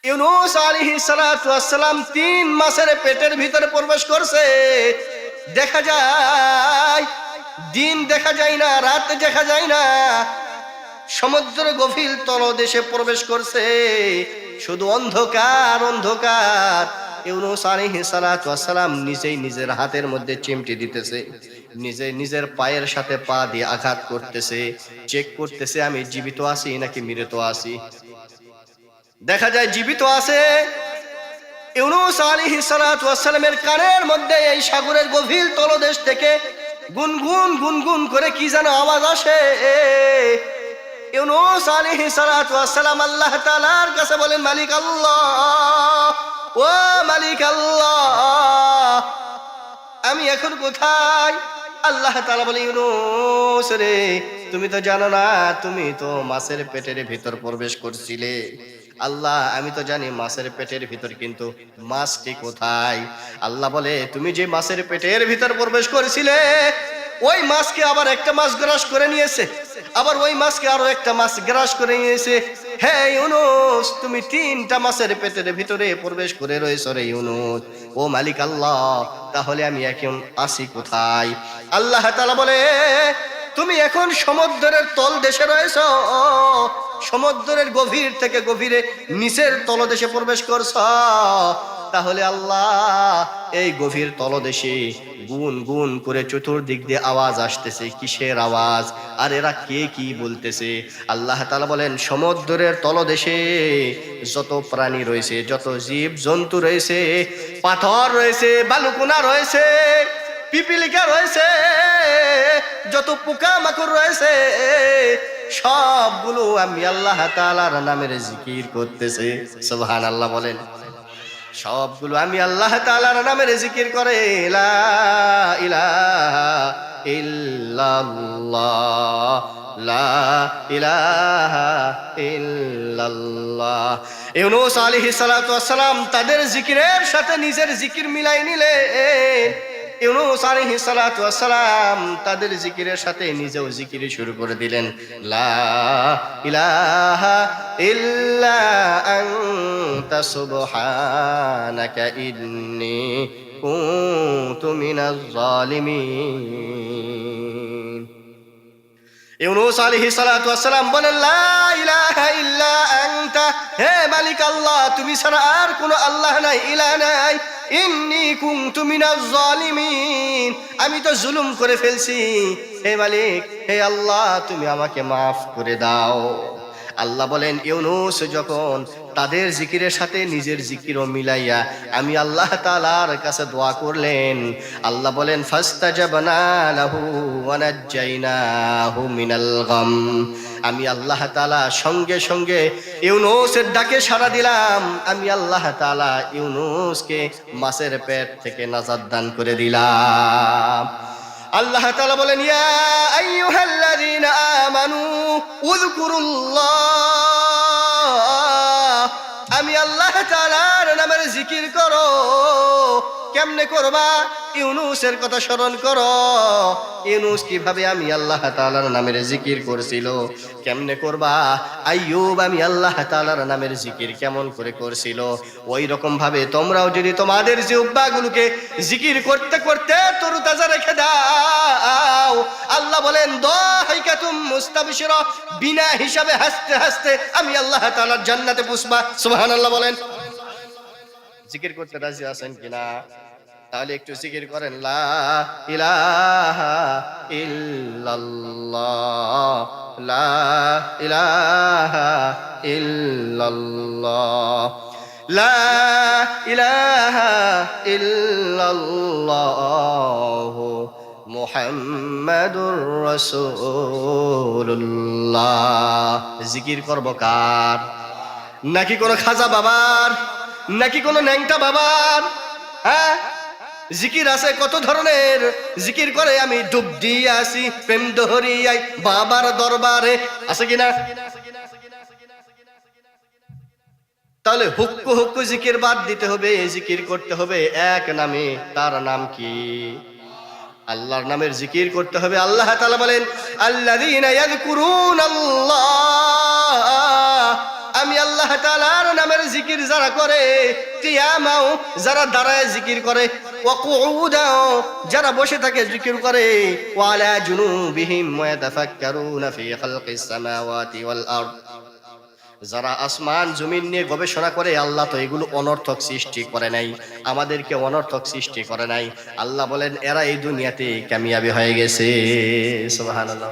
ইউনূস আলাইহিস সালাতু ওয়াস সালাম 3 মাসের পেটের ভিতরে প্রবেশ করছে। দেখা যায় দিন দেখা যায় না, রাত দেখা যায় না, সমুদ্রের গভীর তলদেশে প্রবেশ করছে, শুধু অন্ধকার অন্ধকার। ইউনূস আলাইহিস সালাতু ওয়াস সালাম নিজেই নিজের হাতের মধ্যে চিমটি দিতেছে, নিজের পায়ের সাথে পা দিয়ে আঘাত করতেছে, চেক করতেছে আমি জীবিত আছি নাকি মৃত আছি। দেখা যায় জীবিত আছে। ইউনূস আলাইহিস সালাতু ওয়াস সালামের কানের মধ্যে এই সাগরের গভীর তলদেশ থেকে গুনগুন গুনগুন করে কি যেন আওয়াজ আসে। ইউনূস আলাইহিস সালাতু ওয়াস সালাম আল্লাহ তাআলার কাছে বলেন, মালিক আল্লাহ, ও মালিক আল্লাহ, আমি এখন কোথায়? আল্লাহ তাআলা বলে, ইউনূস রে, তুমি তো জানো না, তুমি তো মাছের পেটের ভিতর প্রবেশ করছিলে। আল্লাহ, আমি তো জানি মাছের পেটের ভিতর, কিন্তু মাছটি কোথায়? আল্লাহ বলে, তুমি যে মাছের পেটের ভিতর প্রবেশ করেছিলে, ওই মাছকে আবার একটা মাছ গ্রাস করে নিয়েছে, আবার ওই মাছকে আরো একটা মাছ গ্রাস করে নিয়েছে। হে ইউনূস, তুমি 3টা মাছের পেটের ভিতরে প্রবেশ করে রয়েছো রে ইউনূস। ও মালিক আল্লাহ, তাহলে আমি এখন আছি কোথায়? আল্লাহ তাআলা বলে, তুমি এখন সমুদ্রের তল দেশে রয়েছো, সমুদ্রের গভীর থেকে গভীরে নিচের তলদেশে প্রবেশ করছ। তাহলে আল্লাহ, এই গভীর তলদেশে গুন গুন করে চতুর্দিক দিয়ে আওয়াজ আসতেছে। কিসের আওয়াজ? আর এরা কে কি বলতেছে? আল্লাহ তাআলা বলেন, সমুদ্রের তলদেশে যত প্রাণী রয়েছে, যত জীব জন্তু রয়েছে, পাথর রয়েছে, বালুকুনা রয়েছে, পিপিলিকা রয়েছে, যত পোকা মাকড় রয়েছে, সবগুলো আমি আল্লাহ তাআলার নামের জিকির করতেছে। সুবহানাল্লাহ বলেন। সবগুলো আমি আল্লাহ তাআলার নামের জিকির করে। লা ইলাহা ইল্লাল্লাহ, লা ইলাহা ইল্লাল্লাহ। ইউনূস আলাইহিস সালাতু ওয়াস সালাম তাদের জিকিরের সাথে নিজের জিকির মিলাই নিলেন। ইউনূস আলাইহিস সালাতু ওয়াস সালাম তাদের জিকিরের সাথে নিজেও জিকির শুরু করে দিলেন। লা ইলাহা ইল্লা আনতা সুবহানাকা ইন্নী কুনতু মিনাজ জালিমিন। ইউনূস আলাইহিস সালাতু ওয়াস সালাম বলেন, লা ইলাহা ইল্লা আনতা, হে মালিক আল্লাহ, তুমি ছাড়া আর কোনো আল্লাহ নাই, ইলাহ নাই। ইন্নী কুনতু মিনাজ জালিমিন, আমি তো জুলুম করে ফেলছি। হে মালিক, হে আল্লাহ, তুমি আমাকে মাফ করে দাও। আল্লাহ বলেন, ইউনূস যখন তাদের জিকিরের সাথে নিজের জিকিরও মিলাইয়া আমি আল্লাহ তাআলার কাছে দোয়া করলেন, আল্লাহ বলেন, ফাস্তাজাবনা লাহু ওয়া নাজ্জাইনাহু মিনাল গাম। আমি আল্লাহ তাআলা সঙ্গে সঙ্গে ইউনূসের ডাকে সাড়া দিলাম। আমি আল্লাহ তাআলা ইউনূসকে মাছের পেট থেকে নাজাত দান করে দিলাম। আল্লাহ তাআলা বলেন, ইয়া আইয়ুহাল্লাযীনা আমানু উযকুরুল্লাহ, আমি আল্লাহ তাআলার নামের জিকির করো। কেমনে করবা? ইউনূসের কথা স্মরণ করো। ইউনূস কিভাবে আমি আল্লাহ তাআলার নামের জিকির করছিল, কেমনে করবা? আইয়ুব আমি আল্লাহ তাআলার নামের জিকির কেমন করে করছিল, ওই রকম ভাবে তোমরাও যদি তোমাদের জিহ্বাগুলোকে জিকির করতে করতে তরুতাজা রেখে দাও। আল্লাহ বলেন, দাহিকাতুম মুস্তাবশিরা, বিনা হিসাবে হাসতে হাসতে আমি আল্লাহ তাআলার জান্নাতে পুষবা। সুবহানাল্লাহ বলেন। জিকির করতে রাজি আছেন কিনা? তাহলে একটু জিকির করেন। লা ইলাহা ইল্লাল্লাহ, লা ইলাহা ইল্লাল্লাহ, লা ইলাহা ইল্লাল্লাহ মুহাম্মাদুর রাসূলুল্লাহ। জিকির করব কার? নাকি কোন খাজা বাবার, নাকি কোন ন্যাংটা বাবার? হ্যাঁ, জিকির আছে কত ধরনের। জিকির করে আমি ডুব দিয়ে আসি প্রেম দহরিয়াই বাবার দরবারে, আছে কিনা? তাহলে হুক্কু হুক্কু জিকির বাদ দিতে হবে, জিকির করতে হবে এক নামে। তার নাম কি? আল্লাহর নামের জিকির করতে হবে। আল্লাহ তাআলা বলেন, আল্লাযীনা ইয়াযকুরুনাল্লাহ, আমি আল্লাহ তাআলার নামের জিকির যারা করে, কিয়ামাও যারা দাঁড়ায় জিকির করে, ওয়া কুউদাও যারা বসে থাকে জিকির করে, ওয়া আলা জুনুবিহিম ওয়া ইয়াতাফাক্কারুনা ফি খালকিস সামাওয়াতি ওয়াল আরদ, যারা আসমান জমিন নিয়ে গবেষণা করে, আল্লাহ তো এগুলো অনর্থক সৃষ্টি করে নাই, আমাদেরকে অনর্থক সৃষ্টি করে নাই। আল্লাহ বলেন এরা এই দুনিয়াতে কামিয়াবি হয়ে গেছে। সুবহানাল্লাহ।